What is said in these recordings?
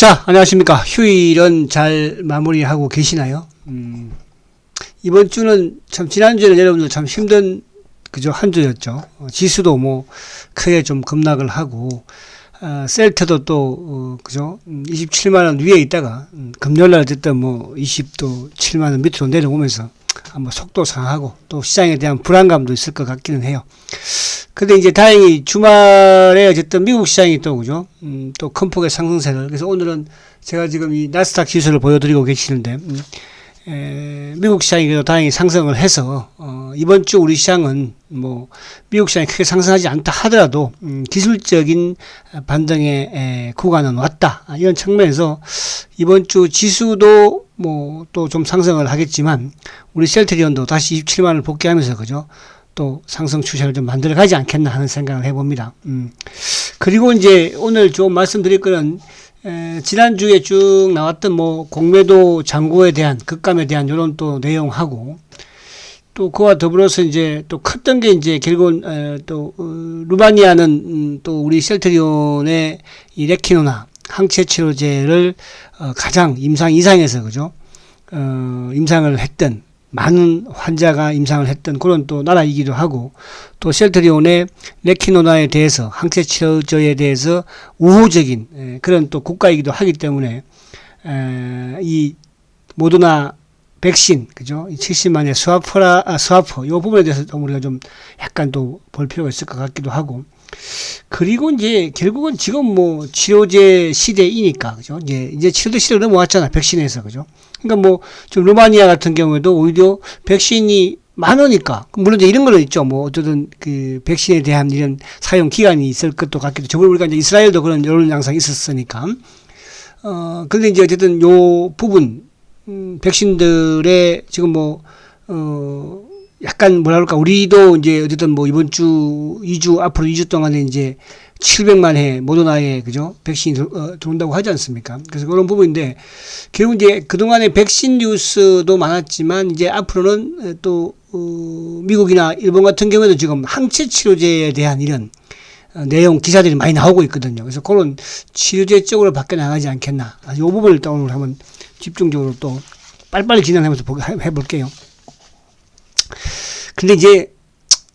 자, 안녕하십니까. 휴일은 잘 마무리하고 계시나요? 이번 주는 참, 지난주에는 여러분들 참 힘든, 한 주였죠. 지수도 뭐, 크게 좀 급락을 하고, 셀트도 또, 27만원 위에 있다가, 금요일날 어쨌든 뭐, 27만원 밑으로 내려오면서, 한번 속도 상하고, 또 시장에 대한 불안감도 있을 것 같기는 해요. 근데 이제 다행히 주말에 어쨌든 미국 시장이 또, 또 큰 폭의 상승세를. 그래서 오늘은 제가 지금 이 나스닥 지수를 보여드리고 계시는데, 미국 시장이 그래도 다행히 상승을 해서, 이번 주 우리 시장은 뭐, 미국 시장이 크게 상승하지 않다 하더라도, 기술적인 반등의 구간은 왔다. 이런 측면에서 이번 주 지수도 뭐, 또 좀 상승을 하겠지만, 우리 셀트리온도 다시 27만을 복귀하면서, 또 상승 추세를 좀 만들어 가지 않겠나 하는 생각을 해봅니다. 그리고 이제 오늘 좀 말씀드릴 거는, 지난주에 쭉 나왔던 뭐 공매도 잔고에 대한 급감에 대한 이런 또 내용하고, 또 그와 더불어서 이제 또 컸던 게 이제 결국은 또 루바니아는 또 우리 셀트리온의 이 레키노나 항체 치료제를 가장 임상 이상에서 임상을 했던, 많은 환자가 임상을 했던 그런 또 나라이기도 하고, 또 셀트리온의 레키노나에 대해서, 항체 치료제에 대해서 우호적인 그런 또 국가이기도 하기 때문에, 이 모더나 백신, 이 70만의 스와퍼, 요 부분에 대해서 우리가 좀 약간 또 볼 필요가 있을 것 같기도 하고, 그리고 이제 결국은 지금 뭐 치료제 시대이니까, 이제 치료제 시대로 넘어왔잖아, 백신에서, 그러니까 뭐 좀 루마니아 같은 경우에도 오히려 백신이 많으니까, 물론 이제 이런 거는 있죠. 뭐 어쨌든 그 백신에 대한 이런 사용 기간이 있을 것도 같기도. 저번에 우리가 이제 이스라엘도 그런 여론 양상이 있었으니까. 근데 이제 어쨌든 요 부분, 백신들의 지금 뭐 약간 뭐랄까, 우리도 이제 어쨌든 뭐 이번 주, 앞으로 2주 동안에 이제 700만 회 모더나의 백신이 들어온다고 하지 않습니까? 그래서 그런 부분인데, 결국 이제 그동안에 백신 뉴스도 많았지만, 이제 앞으로는 또, 미국이나 일본 같은 경우에도 지금 항체 치료제에 대한 이런 내용 기사들이 많이 나오고 있거든요. 그래서 그런 치료제 쪽으로 바뀌어 나가지 않겠나. 이 부분을 또 오늘 한번 집중적으로 또 빨리빨리 진행하면서 해볼게요. 근데 이제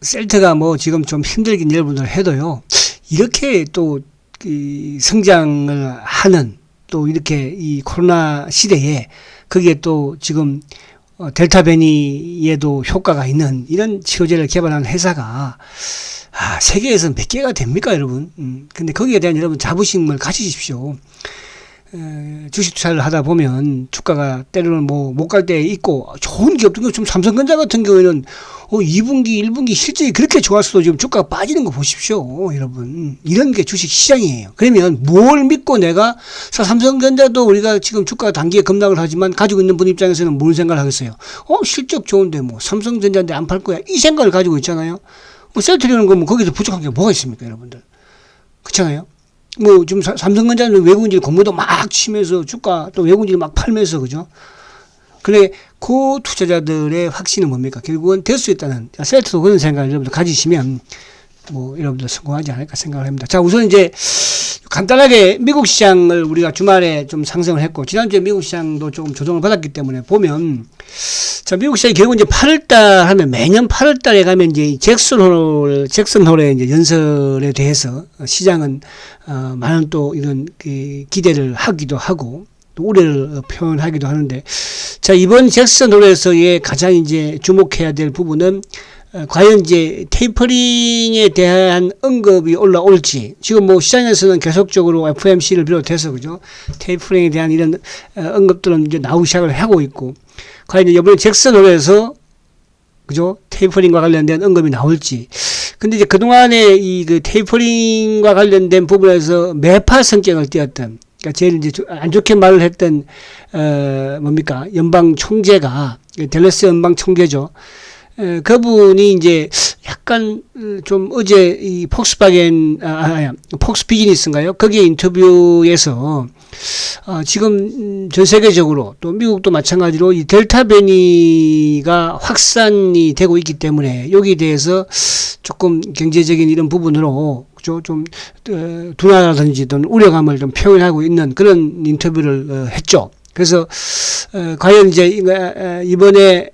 셀트가 뭐 지금 좀 힘들긴 여러분들 해도요, 이렇게 또 성장을 하는, 또 이렇게 이 코로나 시대에 거기에 또 지금 델타 변이에도 효과가 있는 이런 치료제를 개발한 회사가 세계에서 몇 개가 됩니까, 여러분? 근데 거기에 대한 여러분 자부심을 가지십시오. 주식 투자를 하다 보면 주가가 때로는 뭐 못 갈 때 있고, 좋은 기업도 좀 삼성전자 같은 경우에는 2분기, 1분기 실적이 그렇게 좋았어도 지금 주가가 빠지는 거 보십시오, 여러분. 이런 게 주식 시장이에요. 그러면 뭘 믿고 내가, 삼성전자도 우리가 지금 주가가 단기에 급락을 하지만 가지고 있는 분 입장에서는 뭘 생각을 하겠어요? 실적 좋은데 뭐 삼성전자인데 안 팔 거야, 이 생각을 가지고 있잖아요. 셀트리온은 뭐 거기서 부족한 게 뭐가 있습니까, 여러분들? 그렇잖아요. 뭐, 지금 삼성전자는 외국인들 공모도 막 치면서 주가 또 외국인들 막 팔면서, 그래, 그 투자자들의 확신은 뭡니까? 결국은 될 수 있다는, 셀트도 그런 생각을 여러분들 가지시면, 뭐, 여러분들 성공하지 않을까 생각을 합니다. 자, 우선 이제 간단하게 미국 시장을 우리가 주말에 좀 상승을 했고, 지난주에 미국 시장도 조금 조정을 받았기 때문에 보면, 자, 미국 시장이 결국 이제 8월달 하면, 매년 8월달에 가면 이제 잭슨홀의 이제 연설에 대해서 시장은, 많은 또 이런 기대를 하기도 하고, 또 우려를 표현하기도 하는데, 자, 이번 잭슨홀에서의 가장 이제 주목해야 될 부분은, 과연 이제 테이퍼링에 대한 언급이 올라올지. 지금 뭐 시장에서는 계속적으로 FOMC를 비롯해서 테이퍼링에 대한 이런 언급들은 이제 나오기 시작을 하고 있고, 과연 이번에 잭슨홀에서 테이퍼링과 관련된 언급이 나올지. 근데 이제 그동안에 이 테이퍼링과 관련된 부분에서 매파 성격을 띄었던, 그러니까 제일 이제 안 좋게 말을 했던 연방 총재가 댈러스 연방 총재죠. 그분이 이제 약간 좀 어제 이 폭스바겐 폭스 비즈니스인가요? 거기에 인터뷰에서 지금 전 세계적으로 또 미국도 마찬가지로 이 델타 변이가 확산이 되고 있기 때문에 여기에 대해서 조금 경제적인 이런 부분으로 좀 둔화라든지 또는 우려감을 좀 표현하고 있는 그런 인터뷰를 했죠. 그래서 과연 이제 이번에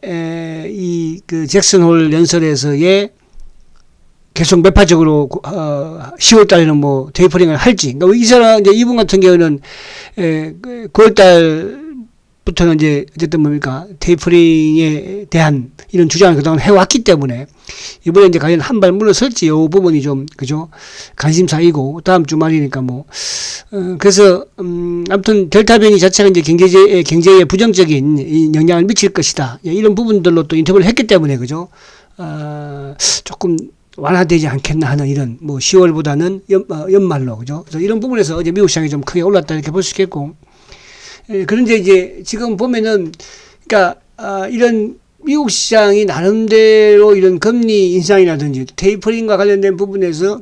이 그 잭슨홀 연설에서의 계속 매파적으로 10월 달에는 뭐 테이퍼링을 할지. 그러니까 이 사람 이제 이분 같은 경우는 9월 달부터는 이제 어쨌든 뭡니까 테이퍼링에 대한 이런 주장을 그동안 해왔기 때문에 이번에 이제 과연 한 발 물러설지 이 부분이 좀 그죠 관심사이고 다음 주말이니까 뭐 그래서 아무튼 델타 변이 자체가 이제 경제에 부정적인 영향을 미칠 것이다 이런 부분들로 또 인터뷰를 했기 때문에 그죠 조금 완화되지 않겠나 하는 이런 뭐 10월보다는 연말로 그죠 그래서 이런 부분에서 어제 미국 시장이 좀 크게 올랐다 이렇게 볼 수 있겠고 그런데 이제 지금 보면은 그러니까 이런 미국 시장이 나름대로 이런 금리 인상이라든지 테이퍼링과 관련된 부분에서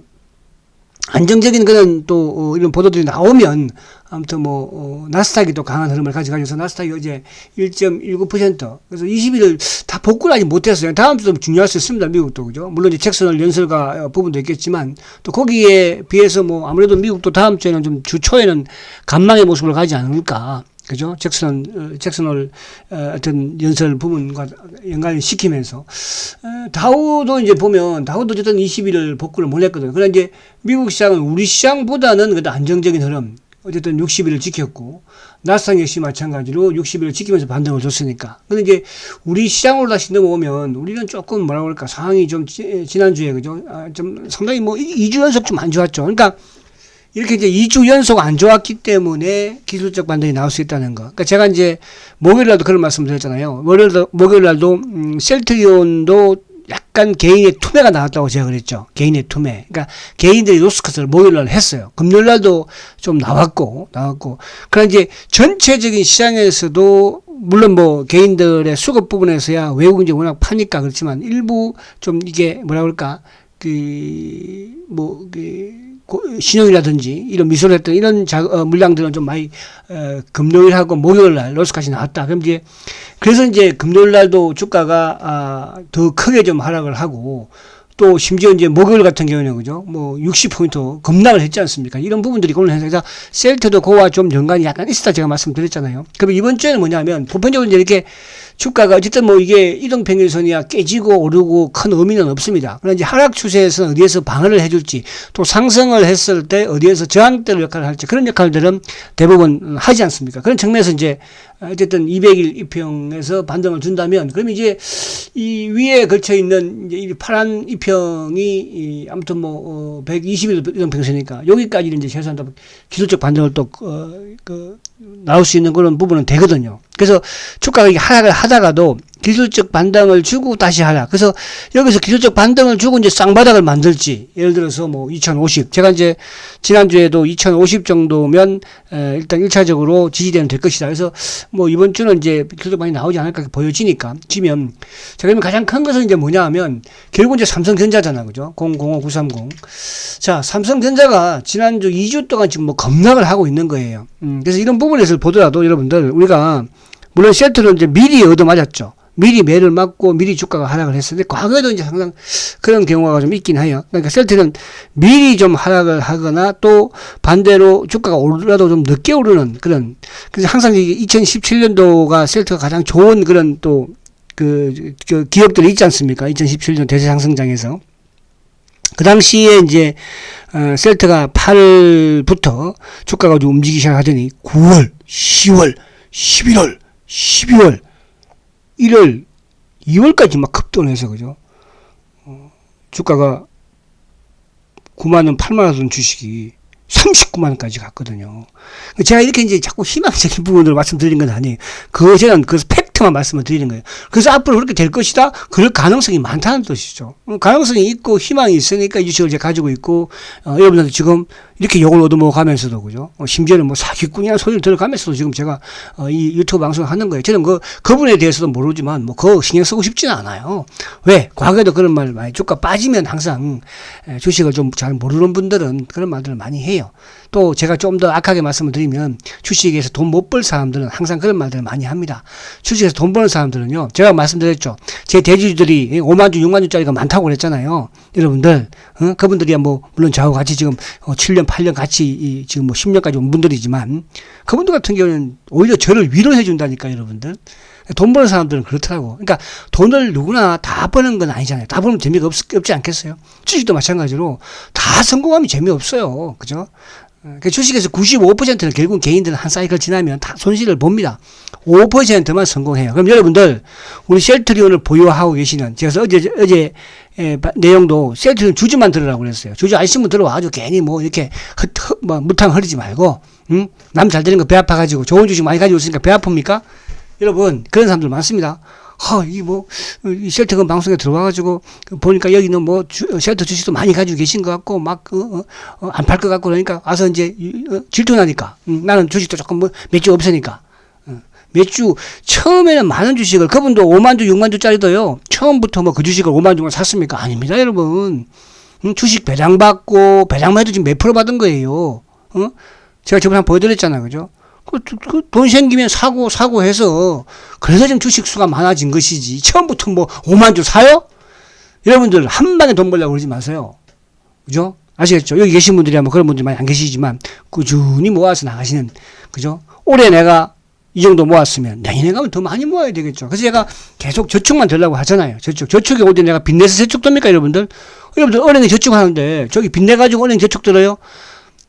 안정적인 그런 또 이런 보도들이 나오면 아무튼 뭐 나스닥이 또 강한 흐름을 가져가면서 나스닥이 어제 1.19% 그래서 20일을 다 복구를 아직 못했어요. 다음 주도 중요할 수 있습니다. 미국도 그죠. 물론 이제 잭슨홀 연설가 부분도 있겠지만 또 거기에 비해서 뭐 아무래도 미국도 다음 주에는 좀 주 초에는 간망의 모습을 가지 않을까. 그죠? 잭슨홀 어떤 연설 부분과 연관을 시키면서 다우도 이제 보면 다우도 어쨌든 20일을 복구를 못 했거든요. 그러나 이제 미국 시장은 우리 시장보다는 그래도 안정적인 흐름 어쨌든 60일을 지켰고 나스닥 역시 마찬가지로 60일을 지키면서 반등을 줬으니까. 근데 이제 우리 시장으로 다시 넘어오면 우리는 조금 뭐라 그럴까 상황이 좀 지난주에 그죠? 좀 상당히 뭐 2주 연속 좀 안 좋았죠. 그러니까 이렇게 이제 2주 연속 안 좋았기 때문에 기술적 반등이 나올 수 있다는 거. 그러니까 제가 이제 목요일 날도 그런 말씀 드렸잖아요. 목요일 날도 셀트리온도 약간 개인의 투매가 나왔다고 제가 그랬죠. 개인의 투매. 그러니까 개인들이 로스컷을 목요일 날 했어요. 금요일 날도 좀 나왔고. 그러나 이제 전체적인 시장에서도 물론 뭐 개인들의 수급 부분에서야 외국인이 워낙 파니까 그렇지만 일부 좀 이게 뭐라 그럴까 신용이라든지 이런 미소를 했던 이런 물량들은 좀 많이 금요일하고 목요일날 로스까지 나왔다. 그럼 이제 그래서 이제 금요일날도 주가가 더 크게 좀 하락을 하고 또 심지어 이제 목요일 같은 경우는 그죠 뭐 60포인트 급락을 했지 않습니까? 이런 부분들이 오늘 현상에서 셀트도 그와 좀 연관이 약간 있었다 제가 말씀드렸잖아요. 그럼 이번 주에는 뭐냐면 보편적으로 이제 이렇게 주가가 어쨌든 뭐 이게 이동평균선이야 깨지고 오르고 큰 의미는 없습니다. 그러나 이제 하락 추세에서는 어디에서 방어를 해줄지 또 상승을 했을 때 어디에서 저항대로 역할을 할지 그런 역할들은 대부분 하지 않습니까? 그런 측면에서 이제 어쨌든 200일 이평에서 반등을 준다면 그럼 이제 이 위에 걸쳐 있는 이제 이 파란 이평이 아무튼 뭐 120일 이동평균선이니까 여기까지는 이제 최소한 기술적 반등을 또 나올 수 있는 그런 부분은 되거든요. 그래서 주가가 이게 하락을 하다가도 기술적 반등을 주고 다시 하락. 그래서 여기서 기술적 반등을 주고 이제 쌍바닥을 만들지. 예를 들어서 뭐 2050. 제가 이제 지난주에도 2050 정도면 일단 1차적으로 지지대는 될 것이다. 그래서 뭐 이번 주는 이제 기술적 반등이 나오지 않을까 보여지니까. 지면. 자, 그러면 가장 큰 것은 이제 뭐냐 하면 결국 이제 삼성전자잖아. 그죠? 005930. 자, 삼성전자가 지난주 2주 동안 지금 뭐 급락을 하고 있는 거예요. 그래서 이런 부분에서 보더라도 여러분들 우리가 물론 셀트는 이제 미리 얻어맞았죠. 미리 매를 맞고 미리 주가가 하락을 했었는데 과거에도 이제 항상 그런 경우가 좀 있긴 해요. 그러니까 셀트는 미리 좀 하락을 하거나 또 반대로 주가가 오르더라도 좀 늦게 오르는 그런. 그래서 항상 2017년도가 셀트가 가장 좋은 그런 또 그 기업들이 있지 않습니까? 2017년 대세 상승장에서. 그 당시에 이제 셀트가 8월부터 주가가 좀 움직이기 시작하더니 9월, 10월, 11월, 12월, 1월, 2월까지 막 급등해서 그죠? 주가가 9만원, 8만원 돈 주식이 39만원까지 갔거든요. 제가 이렇게 이제 자꾸 희망적인 부분을 말씀드린 건 아니에요. 그것은 그 팩트만 말씀을 드리는 거예요. 그래서 앞으로 그렇게 될 것이다. 그럴 가능성이 많다는 뜻이죠. 가능성이 있고 희망이 있으니까 이 주식을 이제 가지고 있고 여러분들도 지금 이렇게 욕을 얻어먹어가면서도 그죠. 심지어는 뭐 사기꾼이라는 소리를 들어가면서도 지금 제가 이 유튜브 방송을 하는 거예요. 저는 그분에 대해서도 모르지만 뭐 그거 신경 쓰고 싶지는 않아요. 왜? 과거에도 그런 말 많이 주가 빠지면 항상 주식을 좀 잘 모르는 분들은 그런 말들을 많이 해요. 또 제가 좀 더 악하게 말씀을 드리면 주식에서 돈 못 벌 사람들은 항상 그런 말들을 많이 합니다. 주식에서 돈 버는 사람들은요. 제가 말씀드렸죠. 제 대주주들이 5만 주, 6만 주짜리가 많다고 그랬잖아요. 여러분들 그분들이야 뭐 물론 저하고 같이 지금 7년, 8년 같이 지금 뭐 10년까지 온 분들이지만 그분들 같은 경우는 오히려 저를 위로해 준다니까 여러분들. 돈 버는 사람들은 그렇더라고. 그러니까 돈을 누구나 다 버는 건 아니잖아요. 다 버는 재미가 없지 않겠어요? 주식도 마찬가지로 다 성공하면 재미없어요. 그죠? 그 주식에서 95%는 결국 개인들은 한 사이클 지나면 다 손실을 봅니다. 5%만 성공해요. 그럼 여러분들 우리 셀트리온을 보유하고 계시는 제가 어제 내용도 셀트리온 주주만 들으라고 그랬어요. 주주 아시는 분 들어와가지고 괜히 뭐 이렇게 무탕 흐르지 말고 남 잘 되는 거 배 아파가지고 좋은 주식 많이 가지고 있으니까 배 아픕니까? 여러분 그런 사람들 많습니다. 이 셀트건 방송에 들어와가지고, 보니까 여기는 뭐, 셀트 주식도 많이 가지고 계신 것 같고, 막, 안 팔 것 같고, 그러니까, 와서 이제, 질투나니까. 나는 주식도 조금 몇 주 없으니까. 몇 주, 처음에는 많은 주식을, 그분도 5만 주, 6만 주짜리도요, 처음부터 뭐 그 주식을 5만 주만 샀습니까? 아닙니다, 여러분. 주식 배당받고, 배당만 해도 지금 몇 프로 받은 거예요. 제가 저번에 한번 보여드렸잖아요, 그죠? 돈 생기면 사고 해서, 그래서 지금 주식 수가 많아진 것이지. 처음부터 뭐 5만 주 사요? 여러분들 한 방에 돈 벌려고 그러지 마세요. 그죠? 아시겠죠? 여기 계신 분들이 아마 그런 분들이 많이 안 계시지만, 꾸준히 모아서 나가시는, 그죠? 올해 내가 이 정도 모았으면 내년에 가면 더 많이 모아야 되겠죠. 그래서 제가 계속 저축만 들려고 하잖아요. 저축이 어디 내가 빚내서 저축 됩니까, 여러분들? 여러분들 은행에 저축하는데, 저기 빚내가지고 은행 저축 들어요?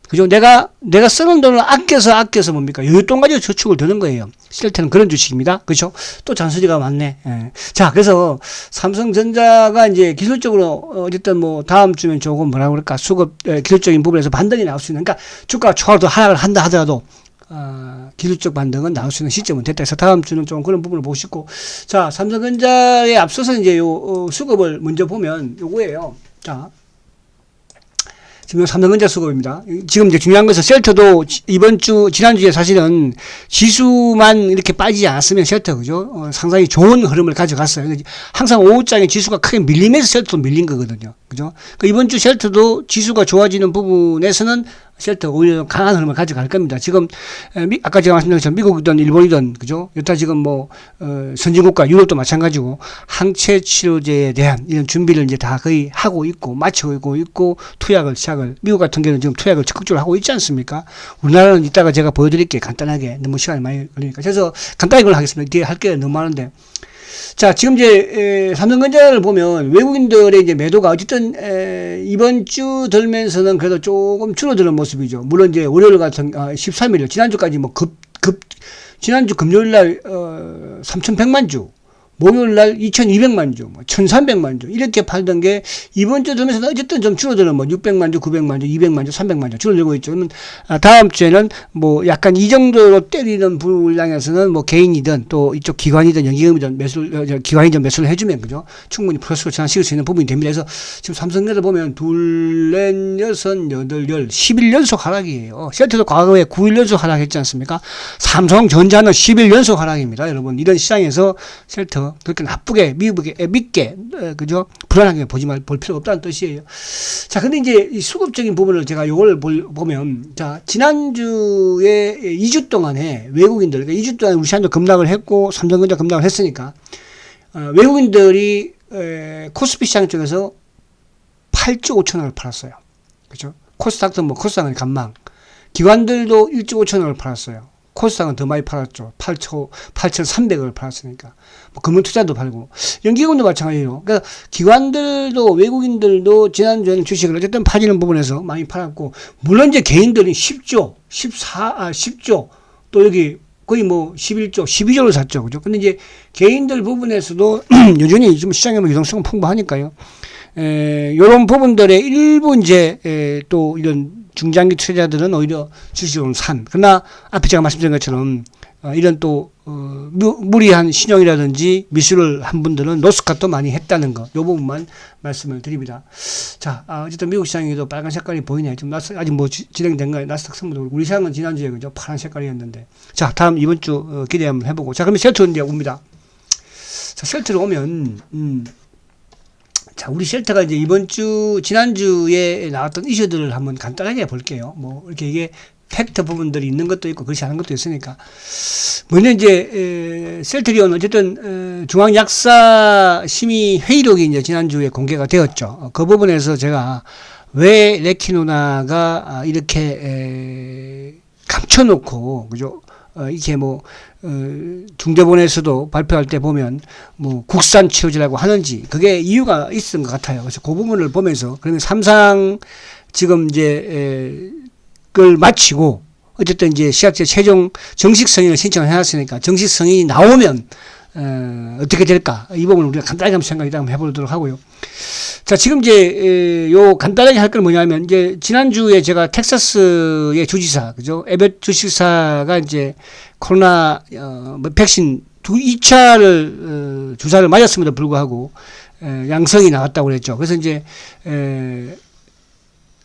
그죠? 내가 쓰는 돈을 아껴서 뭡니까? 여윳돈 가지고 저축을 드는 거예요. 셀트는 그런 주식입니다. 그죠? 또 잔소리가 많네. 예. 자, 그래서 삼성전자가 이제 기술적으로 어쨌든 뭐 다음 주면 조금 뭐라 그럴까? 기술적인 부분에서 반등이 나올 수 있는, 그러니까 주가가 초과도 하락을 한다 하더라도, 기술적 반등은 나올 수 있는 시점은 됐다 해서 다음 주는 좀 그런 부분을 보시고, 자, 삼성전자에 앞서서 이제 수급을 먼저 보면 요거예요. 자. 지금 삼성전자 수급입니다. 지금 이제 중요한 것은 셀트도 지난주에 사실은 지수만 이렇게 빠지지 않았으면 셀트, 그죠? 상당히 좋은 흐름을 가져갔어요. 항상 오후장에 지수가 크게 밀리면서 셀트도 밀린 거거든요. 그죠? 이번 주 셀트도 지수가 좋아지는 부분에서는 셀트 오히려 강한 흐름을 가져갈 겁니다. 지금 아까 제가 말씀드린 것처럼 미국이든 일본이든 그죠? 여타 지금 뭐 선진국가 유럽도 마찬가지고 항체 치료제에 대한 이런 준비를 이제 다 거의 하고 있고 마치고 있고 투약을 미국 같은 경우는 지금 투약을 적극적으로 하고 있지 않습니까? 우리나라는 이따가 제가 보여드릴게요. 간단하게 너무 시간이 많이 걸리니까. 그래서 간단히 그걸 하겠습니다. 뒤에 할 게 너무 많은데. 자, 지금 이제 삼성전자를 보면 외국인들의 이제 매도가 어쨌든 이번 주 들면서는 그래도 조금 줄어드는 모습이죠. 물론 이제 월요일 같은 13일 지난주까지 뭐 지난주 금요일 날 3,100만 주, 목요일 날 2,200만 주, 뭐 1,300만 주 이렇게 팔던 게 이번 주 들면서 어쨌든 좀 줄어드는 뭐 600만 주, 900만 주, 200만 주, 300만 주 줄어들고 있죠. 그러면 다음 주에는 뭐 약간 이 정도로 때리는 분량에서는 뭐 개인이든 또 이쪽 기관이든 연기금이든 기관이든 매수를 해주면 그죠? 충분히 플러스로 전환시킬 수 있는 부분이 됩니다. 그래서 지금 삼성전자 보면 둘, 넷, 여섯, 여덟, 10일 연속 하락이에요. 셀트도 과거에 9일 연속 하락했지 않습니까? 삼성전자는 10일 연속 하락입니다. 여러분 이런 시장에서 셀트 그렇게 나쁘게 믿게 그죠? 불안하게 볼 필요 없다는 뜻이에요. 자, 근데 이제 이 수급적인 부분을 제가 요걸 보면 자, 지난주에 2주 동안에 외국인들 그러니까 2주 동안 우리 시장도 급락을 했고 삼성전자 급락을 했으니까 외국인들이 코스피 시장 쪽에서 8조 5천억을 팔았어요. 그죠? 코스닥도 뭐 코스닥은 간망. 기관들도 1조 5천억을 팔았어요. 코스닥은 더 많이 팔았죠. 8,300억을 팔았으니까. 뭐 금융투자도 팔고. 연기금도 마찬가지로. 그러니까 기관들도 외국인들도 지난주에는 주식을 어쨌든 팔리는 부분에서 많이 팔았고, 물론 이제 개인들이 10조, 10조, 또 여기 거의 뭐 11조, 12조를 샀죠. 그죠? 근데 이제 개인들 부분에서도 여전히 좀 시장에 뭐 유동성은 풍부하니까요. 요런 부분들의 일부 이제 또 이런 중장기 투자자들은 오히려 주식으로 산. 그러나 앞에 제가 말씀드린 것처럼 이런 또 무리한 신용이라든지 미술을 한 분들은 노스캅도 많이 했다는 거. 요 부분만 말씀을 드립니다. 자, 어쨌든 미국 시장에도 빨간 색깔이 보이네요. 지금 아직 뭐 진행된가요? 나스닥 선물도 우리 시장은 지난주에 그죠? 파란 색깔이었는데. 자, 다음 이번 주 기대 한번 해보고. 자, 그러면 쉘터 이제 옵니다. 자, 쉘터로 오면, 자, 우리 쉘터가 이제 지난주에 나왔던 이슈들을 한번 간단하게 볼게요. 뭐, 이렇게 이게 팩트 부분들이 있는 것도 있고, 그렇지 않은 것도 있으니까. 먼저 이제, 셀트리온, 어쨌든, 중앙약사 심의 회의록이 이제 지난주에 공개가 되었죠. 그 부분에서 제가 왜 레키노나가 이렇게, 감춰놓고, 그죠? 이렇게 뭐, 중대본에서도 발표할 때 보면, 뭐, 국산 치료제라고 하는지, 그게 이유가 있은 것 같아요. 그래서 그 부분을 보면서, 그러면 삼상, 지금 이제, 그걸 마치고, 어쨌든 이제 시약제 최종 정식 승인을 신청을 해놨으니까, 정식 승인이 나오면, 어떻게 될까? 이 부분을 우리가 간단하게 한번 생각을 한번 해보도록 하고요. 자, 지금 이제, 간단하게 할 건 뭐냐면, 이제, 지난주에 제가 텍사스의 주지사, 그죠? 에벳 주지사가 이제, 코로나, 백신 2차를, 주사를 맞았음에도 불구하고, 양성이 나왔다고 그랬죠. 그래서 이제,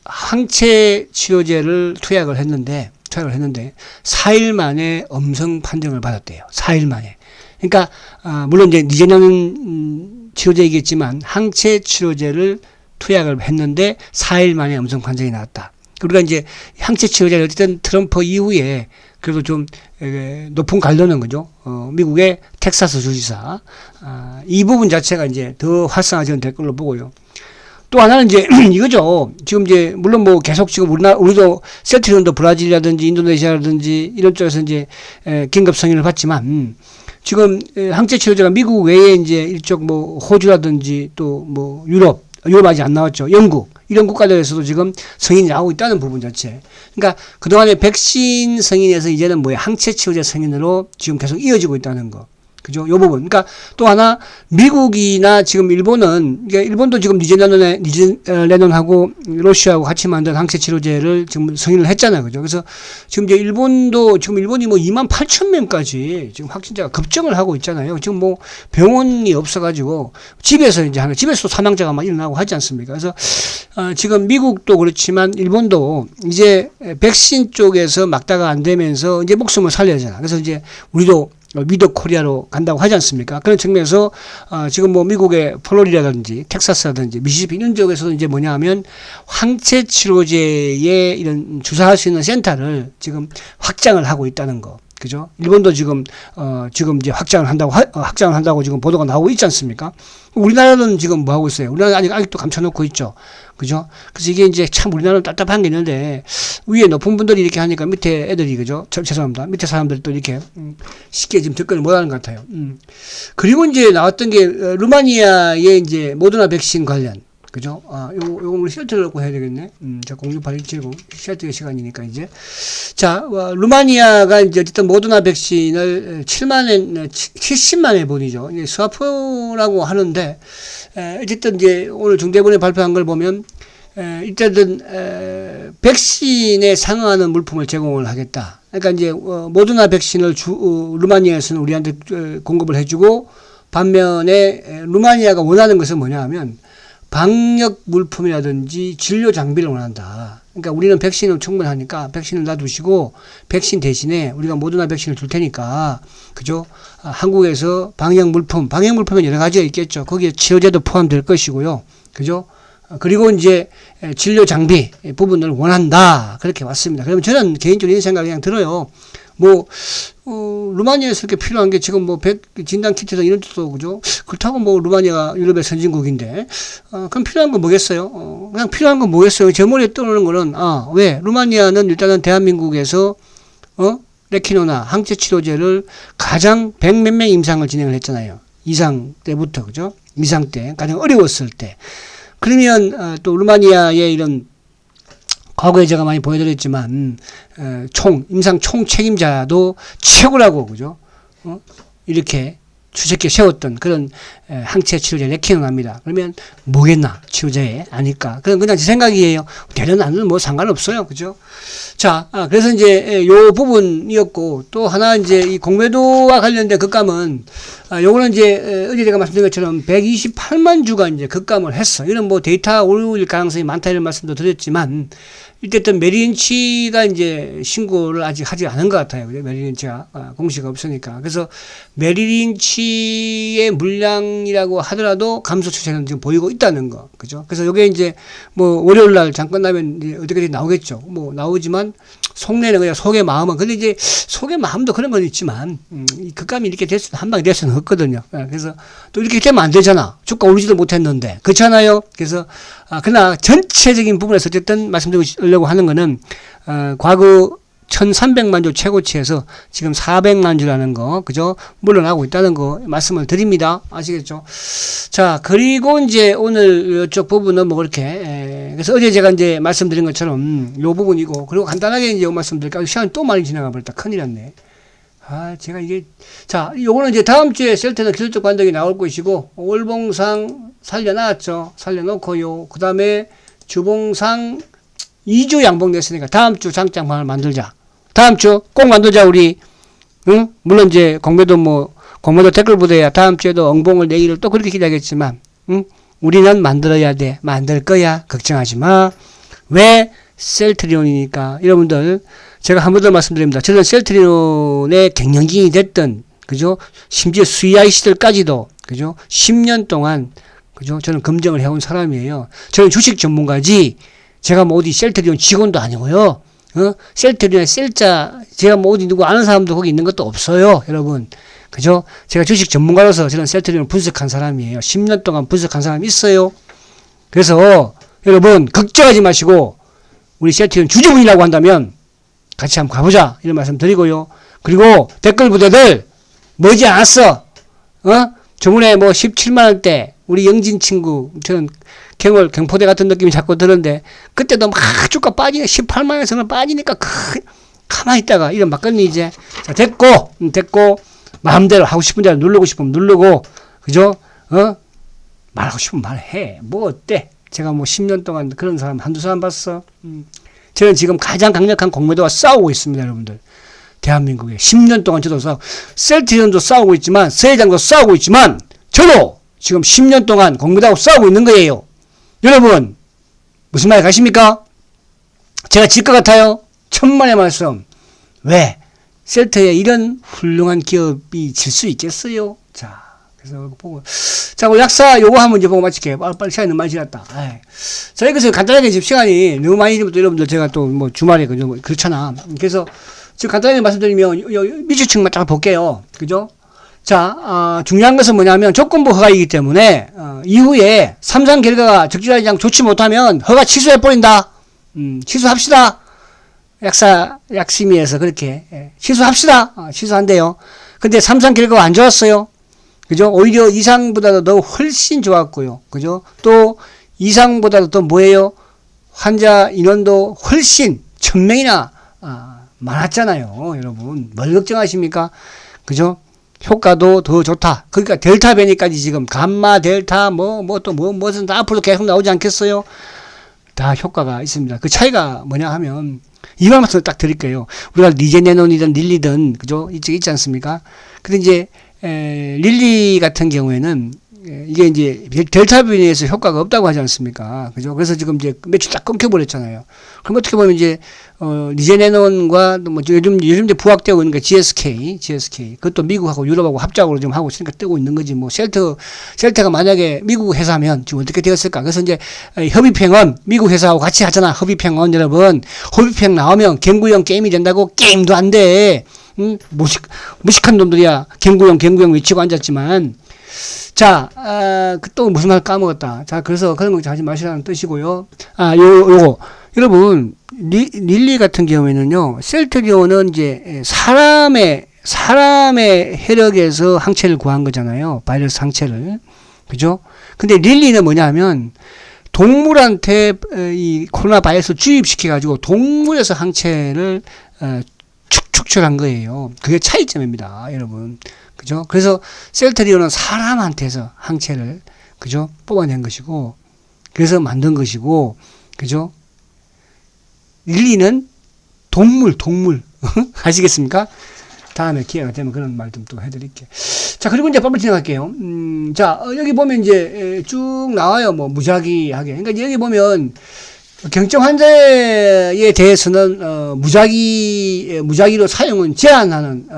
항체 치료제를 투약을 했는데, 4일 만에 음성 판정을 받았대요. 4일 만에. 그러니까, 물론 이제, 니제나는 치료제이겠지만, 항체 치료제를 투약을 했는데, 4일 만에 음성 판정이 나왔다. 우리가 이제, 항체 치료제를 어쨌든 트럼프 이후에, 그래도 좀, 높은 관료는 거죠. 미국의 텍사스 주지사. 이 부분 자체가 이제 더 활성화전 될 걸로 보고요. 또 하나는 이제 이거죠. 지금 이제 물론 뭐 계속 지금 우리도 셀트리온도 브라질이라든지 인도네시아라든지 이런 쪽에서 이제 긴급 승인을 받지만 지금 항체 치료제가 미국 외에 이제 일쪽 뭐 호주라든지 또 뭐 유럽 아직 안 나왔죠. 영국 이런 국가들에서도 지금 승인이 나오고 있다는 부분 자체. 그러니까 그동안에 백신 승인에서 이제는 뭐야 항체 치료제 승인으로 지금 계속 이어지고 있다는 거. 그죠? 요 부분. 그러니까 또 하나 미국이나 지금 일본은 그러니까 일본도 지금 니제레논하고 러시아하고 같이 만든 항체 치료제를 지금 승인을 했잖아요. 그죠? 그래서 지금 이제 일본이 뭐 28,000명까지 지금 확진자가 급증을 하고 있잖아요. 지금 뭐 병원이 없어가지고 집에서도 사망자가 막 일어나고 하지 않습니까? 그래서 지금 미국도 그렇지만 일본도 이제 백신 쪽에서 막다가 안 되면서 이제 목숨을 살려야 되잖아. 그래서 이제 우리도 위드 코리아로 간다고 하지 않습니까? 그런 측면에서 지금 뭐 미국의 플로리다라든지 텍사스라든지 미시시피 이런 지역에서도 이제 뭐냐 하면 항체 치료제에 이런 주사할 수 있는 센터를 지금 확장을 하고 있다는 거. 그죠? 일본도 지금 이제 확장을 한다고 지금 보도가 나오고 있지 않습니까? 우리나라는 지금 뭐 하고 있어요? 우리나라는 아직도 감춰놓고 있죠. 그죠? 그래서 이게 이제 참 우리나라는 답답한 게 있는데, 위에 높은 분들이 이렇게 하니까 밑에 애들이, 그죠? 죄송합니다. 밑에 사람들이 또 이렇게, 쉽게 지금 접근을 못 하는 것 같아요. 그리고 이제 나왔던 게, 루마니아의 이제 모더나 백신 관련. 그죠? 요거 우리 쉘터를 놓고 해야 되겠네. 자, 068170. 쉘터의 시간이니까 이제. 자, 루마니아가 이제 어쨌든 모더나 백신을 70만 회분이죠. 이제 스와프라고 하는데, 어쨌든 이제 오늘 중대본에 발표한 걸 보면, 일단은, 백신에 상응하는 물품을 제공을 하겠다. 그러니까 이제, 모더나 백신을 루마니아에서는 우리한테 공급을 해주고, 반면에 루마니아가 원하는 것은 뭐냐 하면, 방역 물품이라든지 진료 장비를 원한다. 그러니까 우리는 백신은 충분하니까 백신을 놔두시고 백신 대신에 우리가 모더나 백신을 줄 테니까 그죠? 한국에서 방역 물품은 여러 가지가 있겠죠. 거기에 치료제도 포함될 것이고요. 그죠? 그리고 이제 진료 장비 부분을 원한다. 그렇게 왔습니다. 그러면 저는 개인적으로 이런 생각이 그냥 들어요. 루마니아에서 이렇게 필요한 게 지금 진단 키트나 이런 것도, 그죠? 그렇다고 루마니아가 유럽의 선진국인데, 그럼 필요한 건 뭐겠어요? 그냥 필요한 건 뭐겠어요? 제 머리에 떠오르는 거는, 왜? 루마니아는 일단은 대한민국에서, 레키노나 항체 치료제를 가장 100몇 명 임상을 진행을 했잖아요. 이상 때부터, 그죠? 이상 때, 가장 어려웠을 때. 그러면, 또 루마니아의 이런 과거에 제가 많이 보여드렸지만, 임상 총 책임자도 최고라고, 그죠? 이렇게, 주석기에 세웠던 그런 항체 치료제 레킹을 합니다. 그러면 뭐겠나? 치료제에 아니까. 그냥 제 생각이에요. 되는 안 되는 뭐 상관없어요. 그죠? 자, 그래서 이제 요 부분이었고, 또 하나 이제 이 공매도와 관련된 급감은, 요거는 이제 어제 제가 말씀드린 것처럼 128만 주가 이제 급감을 했어. 이런 뭐 데이터 오류일 가능성이 많다 이런 말씀도 드렸지만, 이때는 메리린치가 이제 신고를 아직 하지 않은 것 같아요. 메리린치가 공시가 없으니까. 그래서 메리린치의 물량이라고 하더라도 감소 추세는 지금 보이고 있다는 거. 그죠? 그래서 요게 이제 뭐 월요일 날 잠깐 나면 이제 어떻게든 나오겠죠. 뭐 나오지만 속내는 그냥 속의 마음은. 근데 이제 속의 마음도 그런 건 있지만, 이 급감이 이렇게 될 수는 한 방에 될 수는 없거든요. 그래서 또 이렇게 되면 안 되잖아. 주가 오르지도 못했는데. 그렇잖아요. 그래서 그러나 전체적인 부분에서 어쨌든 말씀드리려고 하는 거는 과거 1300만 주 최고치에서 지금 400만 주라는 거, 그죠? 물러나고 있다는 거 말씀을 드립니다. 아시겠죠? 자, 그리고 이제 오늘 이쪽 부분은 뭐 그렇게, 그래서 어제 제가 이제 말씀드린 것처럼 요 부분이고, 그리고 간단하게 이제 요 말씀드릴까? 시간이 또 많이 지나가 버렸다. 큰일 났네. 제가 이게, 자, 요거는 이제 다음 주에 셀트는 기술적 반등이 나올 것이고, 월봉상 살려놨죠. 살려놓고요. 그 다음에 주봉상 2주 양봉됐으니까 다음 주 장장판을 만들자. 다음 주 꼭 만들자, 우리. 응? 물론 이제 공매도 댓글 부대야 다음 주에도 엉봉을 내기를 또 그렇게 기대하겠지만, 응? 우리는 만들어야 돼. 만들 거야. 걱정하지 마. 왜? 셀트리온이니까. 여러분들, 제가 한 번 더 말씀드립니다. 저는 셀트리온의 갱년기이 됐던, 그죠? 심지어 수이아이 시절까지도, 그죠? 10년 동안, 그죠? 저는 검증을 해온 사람이에요. 저는 주식 전문가지, 제가 뭐 어디 셀트리온 직원도 아니고요. 셀트리온의 셀자, 제가 뭐 어디 누구 아는 사람도 거기 있는 것도 없어요. 여러분. 그죠? 제가 주식 전문가로서 저는 셀트리온을 분석한 사람이에요. 10년 동안 분석한 사람이 있어요. 그래서 여러분, 걱정하지 마시고, 우리 셀트리온 주주분이라고 한다면 같이 한번 가보자. 이런 말씀 드리고요. 그리고 댓글 부대들, 머지않았어. 저번에 뭐 17만원대, 우리 영진 친구, 저는 경포대 같은 느낌이 자꾸 드는데, 그때도 막 주가 빠지니까 18만원에서는 빠지니까 가만히 있다가 이런 막걸리 이제, 자, 됐고, 마음대로 하고 싶은 대로 누르고 싶으면 누르고, 그죠? 말하고 싶으면 말해. 뭐 어때? 제가 뭐 10년 동안 그런 사람 한두 사람 봤어. 저는 지금 가장 강력한 공매도와 싸우고 있습니다, 여러분들. 대한민국에 10년 동안 저도 셀트리온도 싸우고 있지만, 세장도 싸우고 있지만, 저도 지금 10년 동안 공매도하고 싸우고 있는 거예요. 여러분, 무슨 말 가십니까? 제가 질 것 같아요? 천만의 말씀. 왜? 셀트에 이런 훌륭한 기업이 질 수 있겠어요? 자, 그래서 보고. 자, 우리 약사 요거 한번 이제 보고 마칠게요. 빨리 시간이 너무 많이 지났다. 자, 여기서 간단하게 지금 시간이 너무 많이 지면 또 여러분들 제가 또 뭐 주말에 그렇잖아. 그래서 지금 간단하게 말씀드리면 밑줄 층만 딱 볼게요. 그죠? 자, 중요한 것은 뭐냐면 조건부 허가이기 때문에 이후에 삼상 결과가 적절하지 않고 좋지 못하면 허가 취소해버린다. 취소합시다. 약심위에서 그렇게 취소합시다. 취소한대요. 근데 삼상 결과가 안 좋았어요. 그죠? 오히려 이상보다도 더 훨씬 좋았고요. 그죠? 또 이상보다도 또 뭐예요? 환자 인원도 훨씬 1000명이나 많았잖아요. 여러분 뭘 걱정하십니까? 그죠? 효과도 더 좋다. 그러니까 델타 변이까지 지금 감마 델타 무슨 다 앞으로 계속 나오지 않겠어요? 다 효과가 있습니다. 그 차이가 뭐냐 하면 이만 말씀 딱 드릴게요. 우리가 리제네논이든 릴리든 그죠? 이쪽에 있지 않습니까? 근데 이제 릴리 같은 경우에는 이게 이제 델타 변이에서 효과가 없다고 하지 않습니까? 그죠? 그래서 지금 이제 매출 딱 끊겨버렸잖아요. 그럼 어떻게 보면 이제 리제네논과 뭐 요즘 이제 부각되고 있는 게 GSK 그것도 미국하고 유럽하고 합작으로 지금 하고 있으니까 뜨고 있는 거지. 뭐 셀트가 만약에 미국 회사면 지금 어떻게 되었을까? 그래서 이제 협의평은 미국 회사하고 같이 하잖아. 협의평은 여러분 협의평 나오면 갱구형 게임이 된다고. 게임도 안 돼. 무식한 놈들이야. 갱구형 외치고 앉았지만. 자, 또 무슨 말 까먹었다. 자, 그래서 그런 거 하지 마시라는 뜻이고요. 요거. 여러분, 릴리 같은 경우에는요, 셀트리온은 이제 사람의 혈액에서 항체를 구한 거잖아요. 바이러스 항체를. 그죠? 근데 릴리는 뭐냐 하면, 동물한테 이 코로나 바이러스 주입시켜가지고 동물에서 항체를 축출한 거예요. 그게 차이점입니다, 여러분. 그죠? 그래서 셀트리온은 사람한테서 항체를, 그죠? 뽑아낸 것이고, 그래서 만든 것이고, 그죠? 릴리는 동물. 아시겠습니까? 다음에 기회가 되면 그런 말 좀 또 해드릴게요. 자, 그리고 이제 빨리 진행할게요. 자, 여기 보면 이제 쭉 나와요. 뭐, 무작위하게. 그러니까 이제 여기 보면, 경증 환자에 대해서는, 무작위로 사용은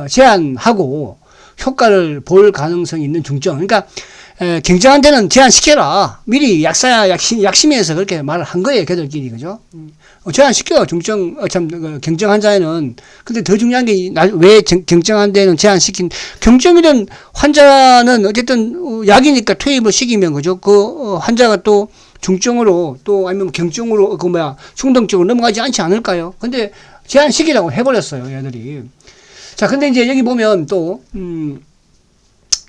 제한하고, 효과를 볼 가능성이 있는 중증. 그러니까, 경증한테는 제한시켜라. 미리 약심위에서 그렇게 말을 한 거예요. 걔들끼리. 그죠? 제한시켜요. 경증 환자에는. 근데 더 중요한 게, 왜 경증환자에는 제한시킨, 경증이든 환자는 어쨌든 약이니까 투입을 시키면, 그죠? 환자가 또 중증으로 또 아니면 경증으로, 중등증으로 넘어가지 않지 않을까요? 근데 제한시키라고 해버렸어요. 얘들이. 자, 근데 이제 여기 보면 또,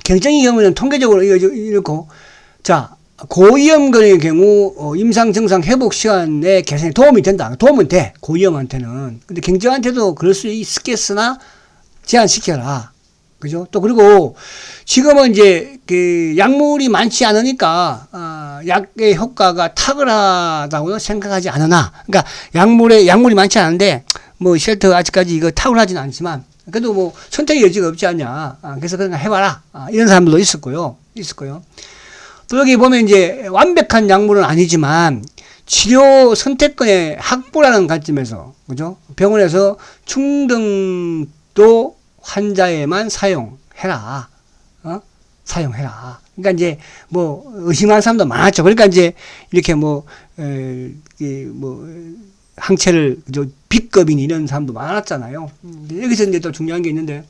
경증의 경우는 통계적으로 이렇고, 자, 고위험군의 경우, 임상 증상 회복 시간의 개선에 도움이 된다. 도움은 돼. 고위험한테는. 근데 경증한테도 그럴 수 있겠으나, 제한시켜라. 그죠? 또, 그리고, 지금은 이제, 약물이 많지 않으니까, 약의 효과가 탁월하다고 생각하지 않으나, 그러니까, 약물이 많지 않은데, 뭐, 쉘터 아직까지 이거 탁월하지는 않지만, 그래도 뭐, 선택의 여지가 없지 않냐. 그래서 그냥 해봐라. 이런 사람들도 있었고요. 또 여기 보면 이제 완벽한 약물은 아니지만 치료 선택권의 확보라는 관점에서, 그죠? 병원에서 중등도 환자에만 사용해라. 사용해라. 그러니까 이제 뭐 의심하는 사람도 많았죠. 그러니까 이제 이렇게 항체를, 그죠? B급인 이런 사람도 많았잖아요. 여기서 이제 또 중요한 게 있는데,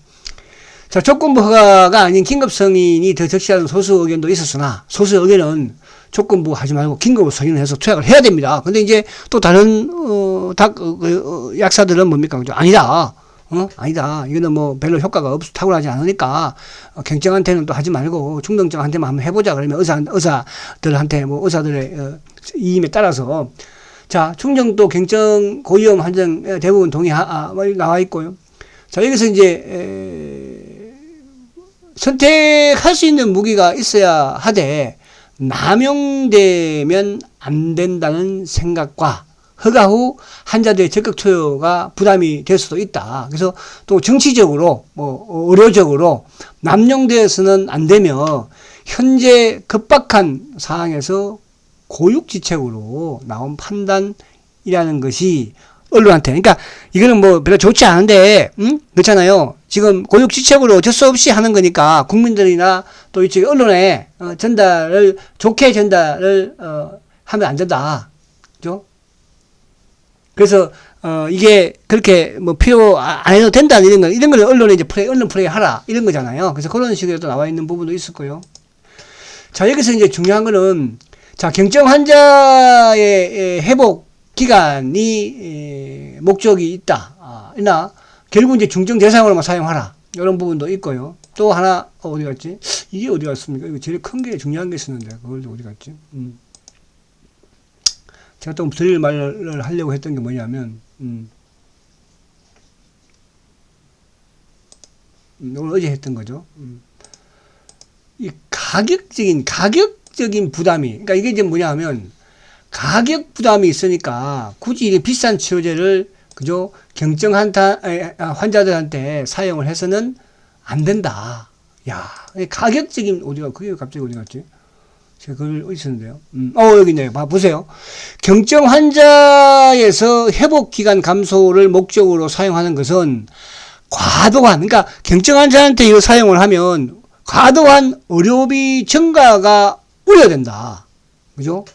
자, 조건부 허가가 아닌 긴급 승인이 더 적시하는 소수 의견도 있었으나, 소수 의견은 조건부 하지 말고 긴급으로 승인을 해서 투약을 해야 됩니다. 근데 이제 또 다른, 약사들은 뭡니까? 그죠? 아니다. 아니다. 이거는 뭐 별로 효과가 탁월하지 않으니까, 경증한테는 또 하지 말고 중등증한테만 한번 해보자. 그러면 의사들한테, 의사들의 이임에 따라서, 자, 중증도 경증 고위험 환자 대부분 나와 있고요. 자, 여기서 이제, 선택할 수 있는 무기가 있어야 하되, 남용되면 안 된다는 생각과 허가 후 환자들의 적극 투여가 부담이 될 수도 있다. 그래서 또 정치적으로, 의료적으로 남용되어서는 안 되며, 현재 급박한 상황에서 고육지책으로 나온 판단이라는 것이 언론한테. 그러니까 이거는 뭐 별로 좋지 않은데, 그렇잖아요. 지금 고육지책으로 어쩔 수 없이 하는 거니까 국민들이나 또 이쪽 언론에 좋게 전달을 하면 안 된다. 그죠? 그래서 이게 그렇게 뭐 필요 안 해도 된다 이런 걸 언론에 이제 언론 플레이 하라 이런 거잖아요. 그래서 그런 식으로 또 나와 있는 부분도 있을 거요. 자, 여기서 이제 중요한 거는, 자, 경증 환자의 회복 기간이 목적이 있다. 이나 결국 이제 중증 대상으로만 사용하라. 이런 부분도 있고요. 또 하나 어디 갔지? 이게 어디 갔습니까? 이거 제일 큰 게 중요한 게 있었는데 그걸 어디 갔지? 제가 또 드릴 말을 하려고 했던 게 뭐냐면, 오늘 어제 했던 거죠. 이 가격적인 부담이, 그러니까 이게 이제 뭐냐 하면, 가격 부담이 있으니까 굳이 이 비싼 치료제를, 그죠? 경증 환자들한테 사용을 해서는 안 된다. 야, 가격적인, 그게 갑자기 어디 갔지? 제가 그걸 어디 있었는데요? 여기 있네요. 보세요. 경증 환자에서 회복기간 감소를 목적으로 사용하는 것은 과도한, 그러니까 경증 환자한테 이거 사용을 하면 과도한 의료비 증가가 우려된다. 그죠?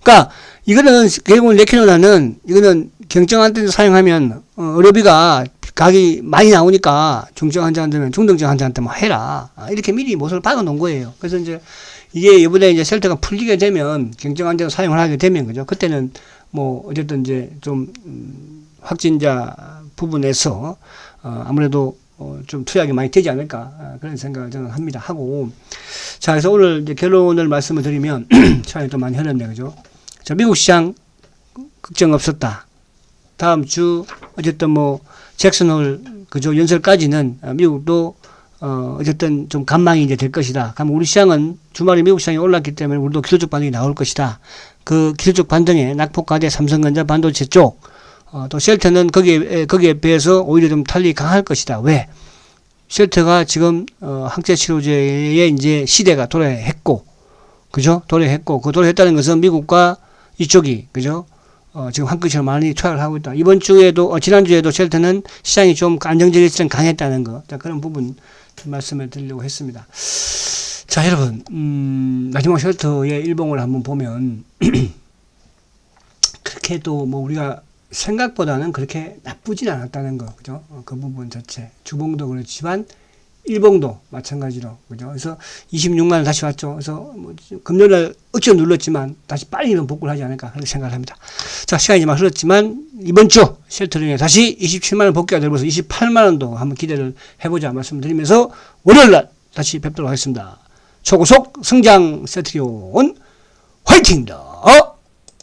그러니까 이거는 결국은 레키노나는 이거는 경증한테 사용하면 의료비가 가격이 많이 나오니까 중증 환자한테는 중등증 환자한테만 해라. 이렇게 미리 못을 박아 놓은 거예요. 그래서 이제 이게 이번에 이제 셀터가 풀리게 되면 경증 환자가 사용을 하게 되면 그죠? 그때는 뭐 어쨌든 이제 좀 확진자 부분에서 아무래도 좀 투약이 많이 되지 않을까 그런 생각을 저는 합니다. 하고 자, 그래서 오늘 이제 결론을 말씀을 드리면 시간이 또 많이 흘렀네, 그죠? 자, 미국 시장 걱정 없었다. 다음 주 어쨌든 뭐 잭슨홀 그죠 연설까지는 미국도 어쨌든 좀 관망이 이제 될 것이다. 그럼 우리 시장은 주말에 미국 시장이 올랐기 때문에 우리도 기술적 반등이 나올 것이다. 그 기술적 반등에 낙폭과대, 삼성전자, 반도체 쪽, 또 쉘터는 거기에 비해서 오히려 좀 탄력이 강할 것이다. 왜? 쉘터가 지금, 항체치료제의 이제 시대가 도래했고, 그죠? 도래했고, 그 도래했다는 것은 미국과 이쪽이, 그죠? 지금 한 끗처럼 많이 투약을 하고 있다. 이번 주에도, 지난주에도 쉘터는 시장이 좀 안정적일 때 강했다는 거. 자, 그런 부분 좀 말씀을 드리려고 했습니다. 자, 여러분, 마지막 쉘터의 일봉을 한번 보면, 그렇게 또 뭐 우리가 생각보다는 그렇게 나쁘진 않았다는 거, 그죠? 그 부분 자체. 주봉도 그렇지만, 일봉도 마찬가지로, 그죠? 그래서 26만원 다시 왔죠. 그래서 뭐 금요일날 억지로 눌렀지만 다시 빨리 복구를 하지 않을까 그렇게 생각을 합니다. 자, 시간이 이제 막 흘렀지만 이번 주 쉘터링에 다시 27만원 복귀가 되면서 28만원도 한번 기대를 해보자 말씀드리면서 월요일날 다시 뵙도록 하겠습니다. 초고속 성장 셀트리온 화이팅입니다.